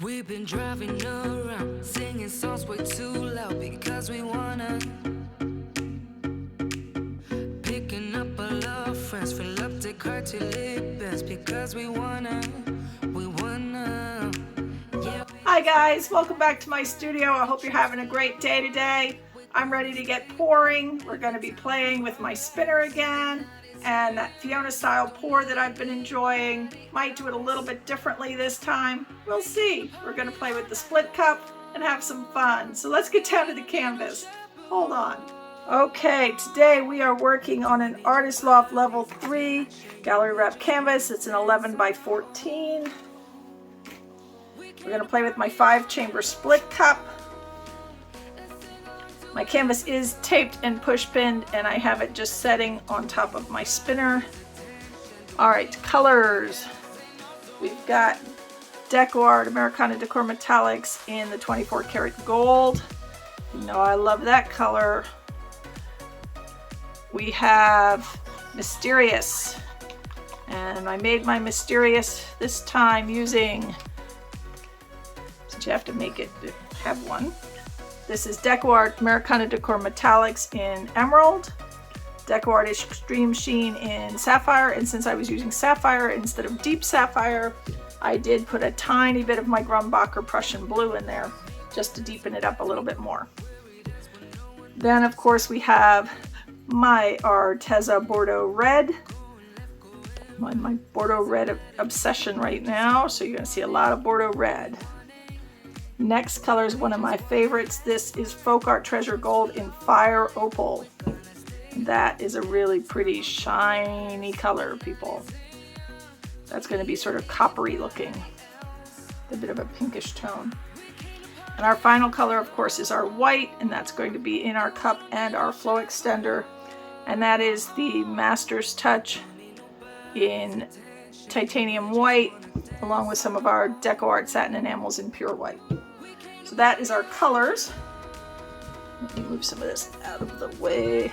We've been driving around, singing songs way too loud because we wanna. Picking up all our friends, fill up the car till it bends because we wanna. Yeah. Hi guys, welcome back to my studio. I hope you're having a great day today. I'm ready to get pouring. We're going to be playing with my spinner again, and that Fiona style pour that I've been enjoying. Might do it a little bit differently this time. We'll see. We're going to play with the split cup and have some fun. So let's get down to the canvas. Hold on. Okay, today we are working on an Artist Loft Level 3 gallery wrap canvas. It's an 11 by 14. We're going to play with my 5-chamber split cup. My canvas is taped and push pinned, and I have it just setting on top of my spinner. Alright, colors. We've got Decor, Americana Decor Metallics in the 24 karat gold. You know I love that color. We have Mysterious, and I made my Mysterious this time using, you have to make it have one. This is Decor Americana Decor Metallics in Emerald, Decor Extreme Sheen in Sapphire, and since I was using Sapphire instead of Deep Sapphire, I did put a tiny bit of my Grumbacher Prussian blue in there just to deepen it up a little bit more. Then of course we have my Arteza Bordeaux Red. I'm on my Bordeaux Red obsession right now, so you're going to see a lot of Bordeaux Red. Next color is one of my favorites. This is Folk Art Treasure Gold in Fire Opal. That is a really pretty shiny color, people. That's going to be sort of coppery looking, a bit of a pinkish tone. And our final color, of course, is our white, and that's going to be in our cup and our flow extender. And that is the Master's Touch in titanium white, along with some of our Deco Art Satin Enamels in pure white. So that is our colors. Let me move some of this out of the way.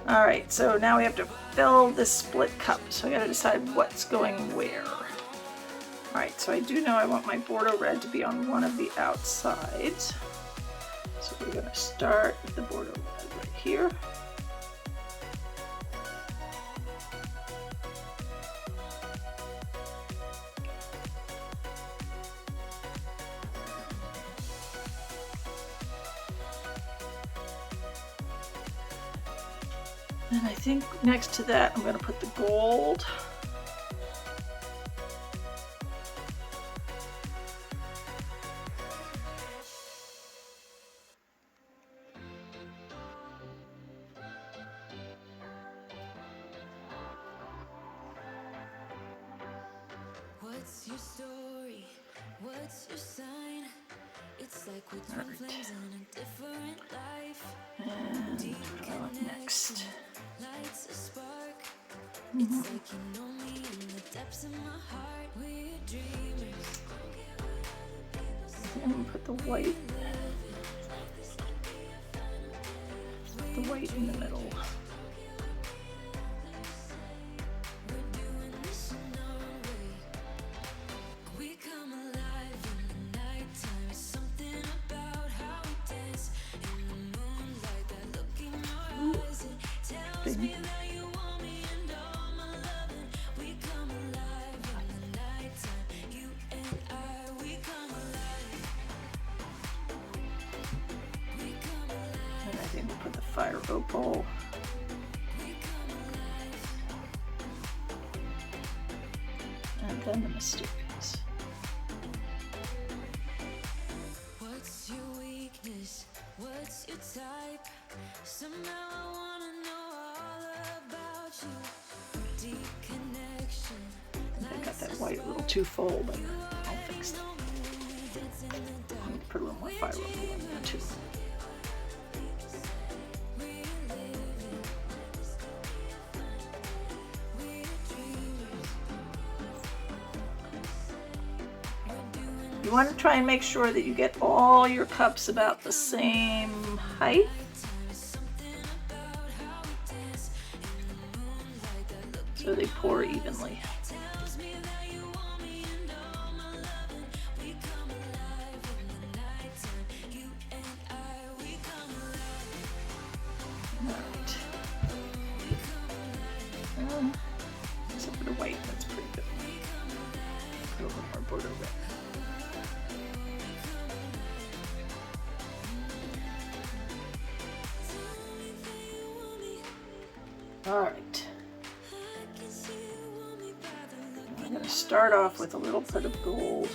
Alright, so now we have to fill this split cup. So I gotta decide what's going where. Alright, so I do know I want my Bordeaux Red to be on one of the outsides. So we're gonna start with the Bordeaux Red right here. And I think next to that, I'm going to put the gold. What's your story? What's your sign? It's like we're twin flames in a different life. And what I want next. Lights a spark. It's like you know me in the depths of my heart. We're dreamers. I'm going to put the white in the middle. And I think we'll put the Fire Opal. And then the Mysterious. What's your weakness? What's your type? Somehow I wanna know all about you. Deep connection. I got that white a little too full, but I'll fix it. I'm going to put a little more Fire Opal in there too. You want to try and make sure that you get all your cups about the same height. So they pour evenly. Bordeaux Red. All right. I'm going to start off with a little bit of gold.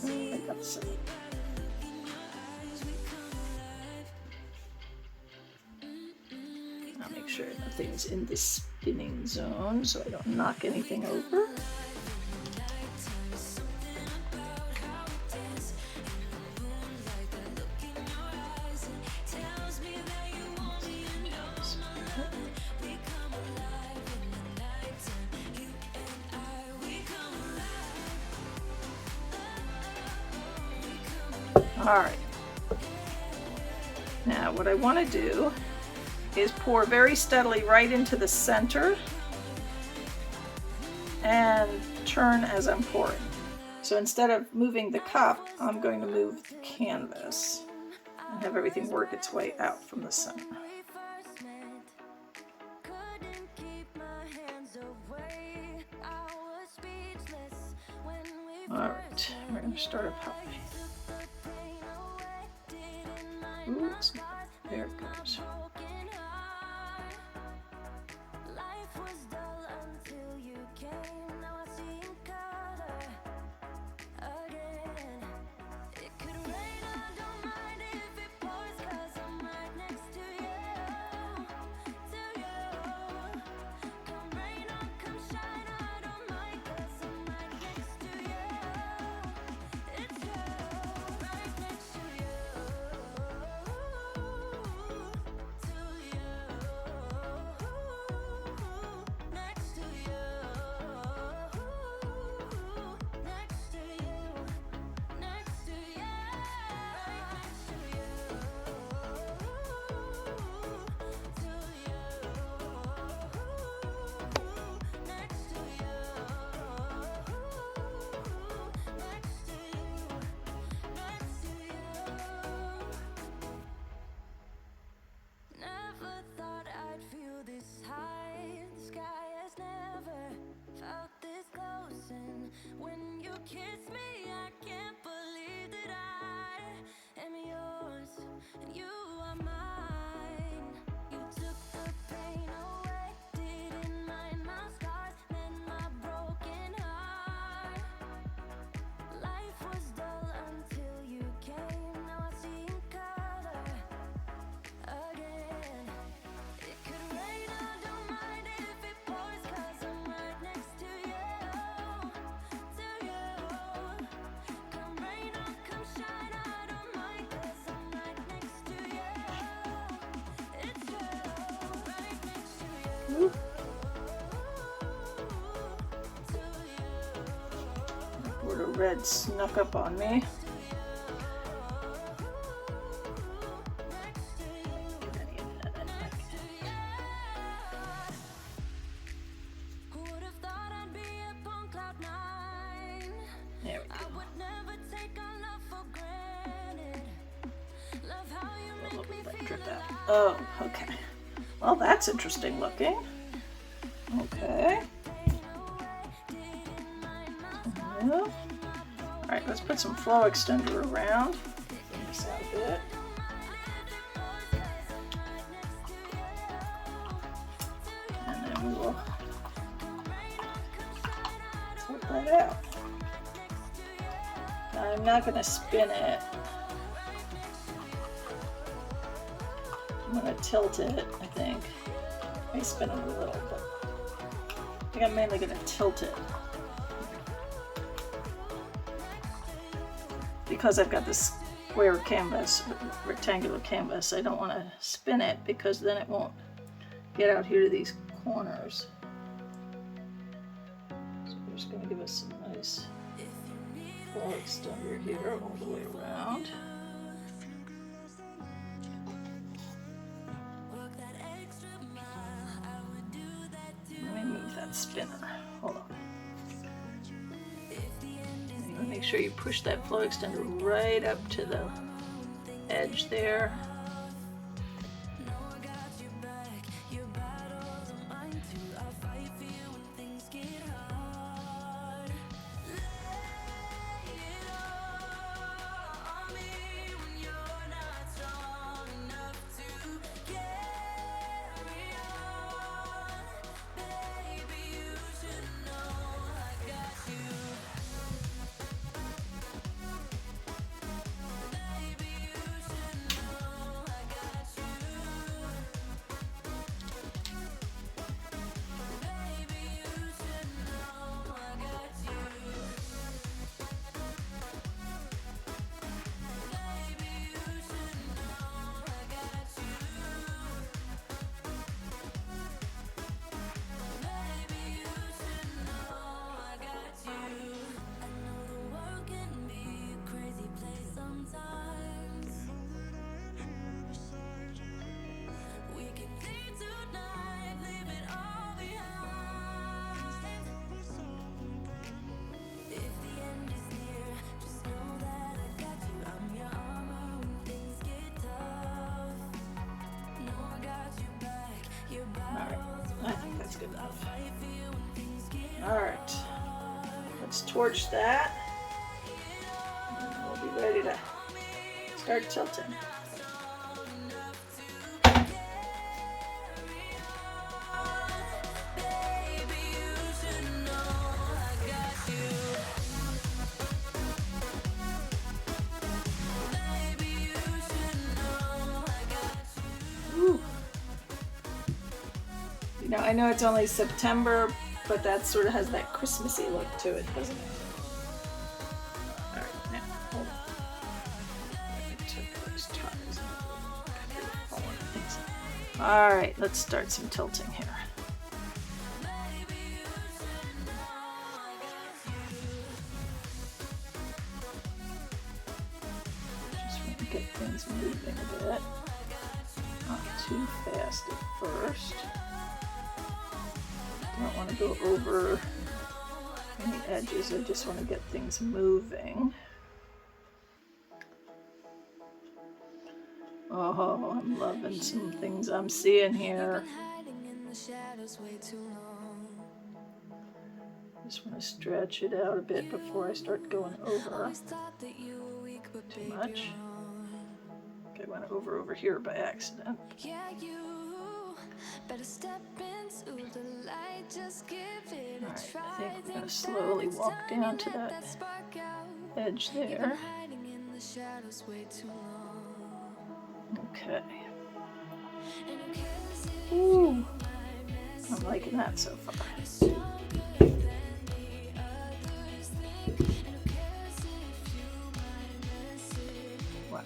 I got some. I'll make sure nothing's in the spinning zone so I don't knock anything over. All right. Now what I want to do is pour very steadily right into the center and turn as I'm pouring. So instead of moving the cup, I'm going to move the canvas and have everything work its way out from the center. All right, we're going to start up high. Ooh, there it goes. Bordeaux Red snuck up on me. There we go. Oh, okay. Well, that's interesting looking. Okay. Alright, let's put some flow extender around. Bring this out a bit. And then we will sort that out. Now, I'm not going to spin it. I'm going to tilt it, I think. I may spin it a little, but I think I'm mainly going to tilt it. Because I've got this square canvas, rectangular canvas, I don't want to spin it because then it won't get out here to these corners. So we're just going to give us some nice flow extender here all the way around. Let me move that spinner. Hold on. Make sure you push that flow extender right up to the edge there. enough. All right, let's torch that. And we'll be ready to start tilting. Now, I know it's only September, but that sort of has that Christmassy look to it, doesn't it? All right, now, hold on. Let me check those ties. All right, let's start some tilting here. Just want to get things moving a bit. Not too fast at first. Don't want to go over any edges. I just want to get things moving. Oh, I'm loving some things I'm seeing here. Just want to stretch it out a bit before I start going over. Too much. Okay, I went over here by accident. Better step into the light, just give it a try. I think we're going to slowly walk down to that edge there. Okay. Ooh, I'm liking that so far. Wow.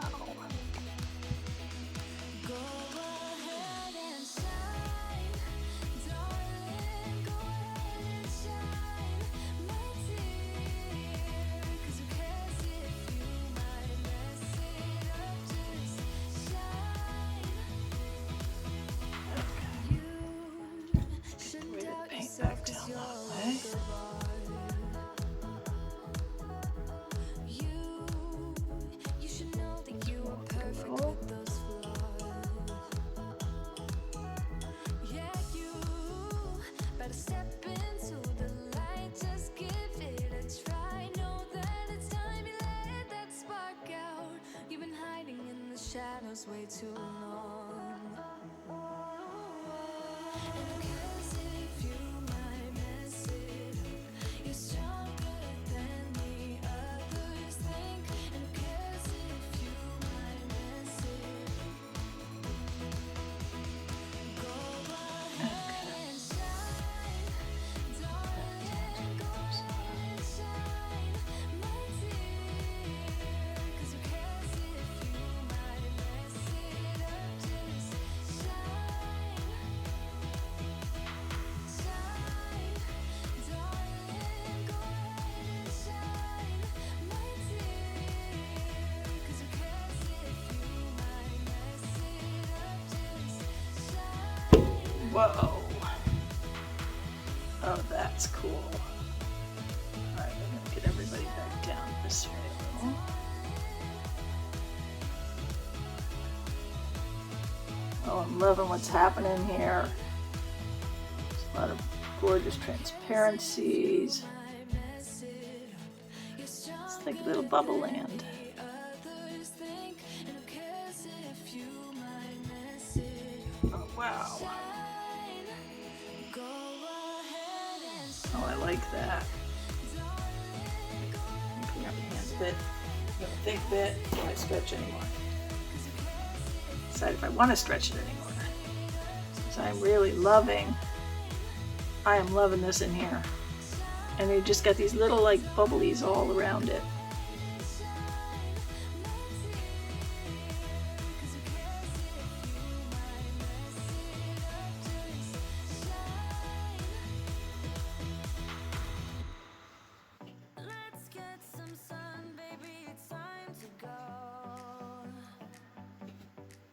Back down that way. You should know that you are perfect with those flaws. Yeah, you better step into the light, just give it a try. Know that it's time you let that spark out. You've been hiding in the shadows way too long. Whoa. Oh, that's cool. Alright, I'm going to get everybody back down this way. Oh, I'm loving what's happening here. There's a lot of gorgeous transparencies. It's like a little bubble land. Oh, wow. Oh, I like that. Clean up my hands a bit. I'm going to think a bit before I stretch anymore. Decide if I want to stretch it anymore. Because I'm really loving, I am loving this in here. And they just got these little like bubblies all around it.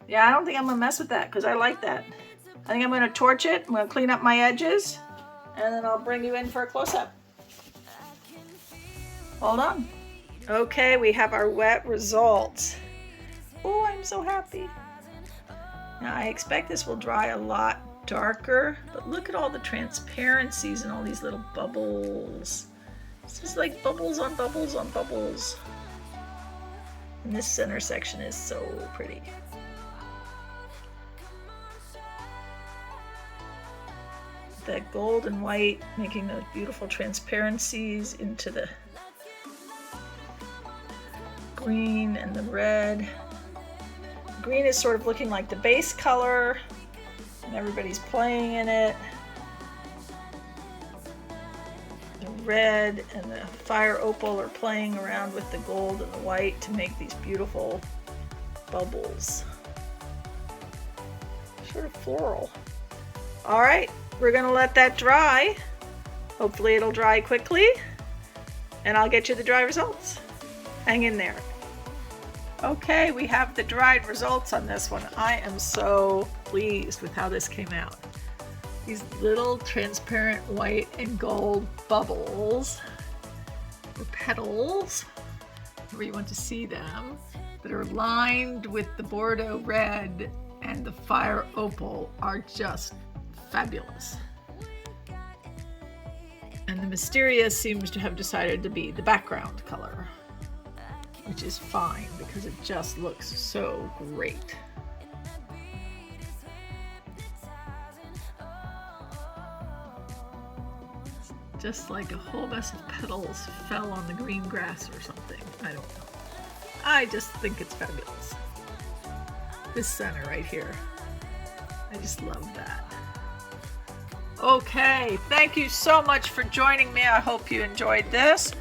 Yeah, I don't think I'm gonna mess with that because I like that. I think I'm gonna torch it. I'm gonna clean up my edges and then I'll bring you in for a close-up. Hold on. Okay, we have our wet results. Oh, I'm so happy. Now I expect this will dry a lot darker, but look at all the transparencies and all these little bubbles. This is like bubbles on bubbles on bubbles. And this center section is so pretty. That gold and white making those beautiful transparencies into the green and the red. Green is sort of looking like the base color, and everybody's playing in it. The red and the fire opal are playing around with the gold and the white to make these beautiful bubbles. Sort of floral. All right, we're gonna let that dry. Hopefully it'll dry quickly, and I'll get you the dry results. Hang in there. Okay, we have the dried results on this one. I am so pleased with how this came out. These little transparent white and gold bubbles, or petals, where you want to see them, that are lined with the Bordeaux Red and the fire opal are just fabulous. And the Mysterious seems to have decided to be the background color, which is fine because it just looks so great. Just like a whole mess of petals fell on the green grass or something. I don't know. I just think it's fabulous. This center right here. I just love that. Okay, thank you so much for joining me. I hope you enjoyed this.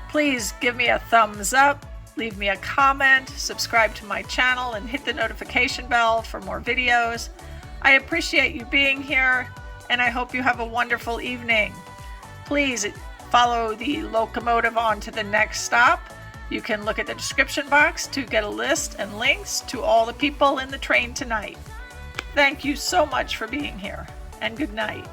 Please give me a thumbs up, leave me a comment, subscribe to my channel, and hit the notification bell for more videos. I appreciate you being here, and I hope you have a wonderful evening. Please follow the Locomotive on to the next stop. You can look at the description box to get a list and links to all the people in the train tonight. Thank you so much for being here, and good night.